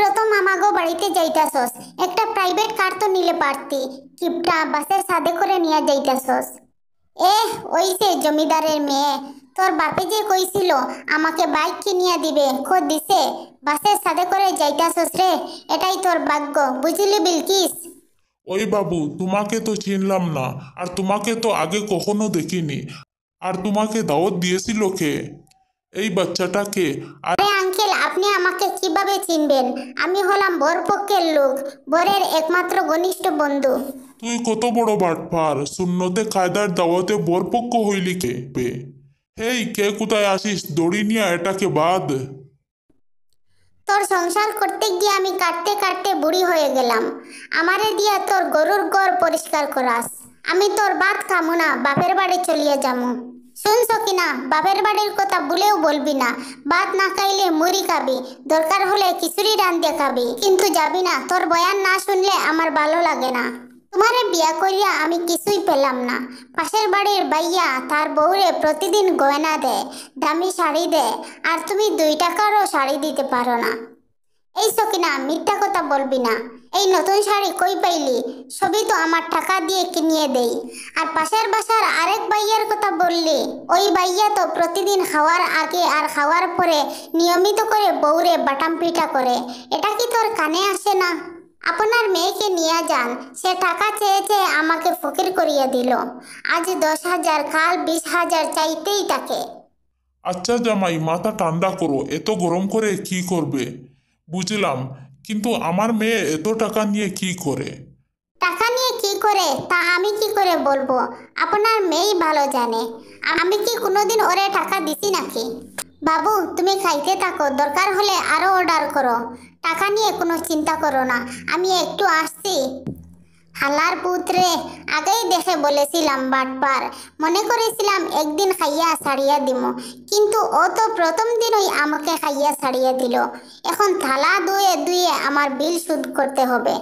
প্রথম আমাগো বাড়িতে যাইতাছস, একটা প্রাইভেট কার তো নিলে পারতি। কিপটা বাসের সাথে করে নিয়ে যাইতাছস। ওই সে জমিদারের মেয়ে। তোর বাপে যে কইছিল আমাকে বাইক কিনিয়া দিবে, খোদ দিছে? বাসের সাথে করে যাইতাছস রে, এটাই তোর ভাগ্য, বুঝলি বিলকিস? ওই বাবু, তোমাকে তো চিনলাম না, আর তোমাকে তো আগে কখনো দেখিনি। আর তোমাকে দাওয়াত দিয়েছিল কে? এই বাচ্চাটাকে? আর আরে আঙ্কেল, আপনি আমাকে কিভাবে চিনবেন? আমি হলাম বরপক্ষের লোক, বরের একমাত্র ঘনিষ্ঠ বন্ধু। তুই কত বড় বাটপার! সুন্নতে কায়দার দাওয়াতে বরপক্ষ হইলি কে বে? হেই, কে কোথায় আসিস? দড়ি নিয়ে এটাকে বাঁধ। তোর সংসার করতে গিয়ে আমি কাটতে কাটতে বুড়ি হয়ে গেলাম, আমারে দিয়া তোর গরুর ঘর পরিষ্কার করাস। আমি তোর ভাত খামু না, বাপের বাড়ি চলিয়ে যামু। শুনছ কিনা, বাপের বাড়ির কথা ভুলেও বলবি না। ভাত না খাইলে মুড়ি খাবি, দরকার হলে খিচুড়ি রান্ধে খাবি, কিন্তু যাবি না। তোর বয়ান না শুনলে আমার ভালো লাগে না। তোমারে বিয়া করিয়া আমি কিছুই পেলাম না। পাশের বাড়ির বাইয়া তার বউরে প্রতিদিন গয়না দেয়, দামি শাড়ি দেয়, আর তুমি 2 টাকারও শাড়ি দিতে পারো না। এই সকিনা, মিথ্যা কথা বলবি না। এই নতুন শাড়ি কই পাইলি? সবই তো আমার টাকা দিয়ে কিনিয়ে দেই। আর পাশের বাসার আরেক ভাইয়ার কথা বললি, ওই ভাইয়া তো প্রতিদিন খাওয়ার আগে আর খাওয়ার পরে নিয়মিত করে বউরে বাটাম পিঠা করে। এটা কি তোর কানে আসে না? আপনার মেয়েকে নিয়ে যান, সে টাকা চেয়ে চেয়ে আমাকে ফকির করিয়ে দিল। আজ 10,000, কাল 20,000 চাইতেই তাকে। আচ্ছা জামাই, মাথা ঠান্ডা করো, এত গরম করে কি করবে? বুঝলাম, কিন্তু আমার মেয়ে এত টাকা নিয়ে কি করে? টাকা নিয়ে কি করে তা আমি কি করে বলবো? আপনার মেয়েই ভালো জানে। আমি কি কোনোদিন ওরে টাকা দিছি নাকি? বাবু, তুমি খাইতে থাকো, দরকার হলে আরো অর্ডার করো। টাকা নিয়ে কোনো চিন্তা করো না, আমি একটু আসছি। হালার পুত্রে, আগেই দেখে বলেছিলাম বাটপার। মনে করেছিলাম একদিন খাইয়া ছাড়িয়া দিমু, কিন্তু ও তো প্রথম দিনই আমাকে খাইয়া ছাড়িয়া দিল। এখন থালা ধুয়ে ধুয়ে আমার বিল শোধ করতে হবে।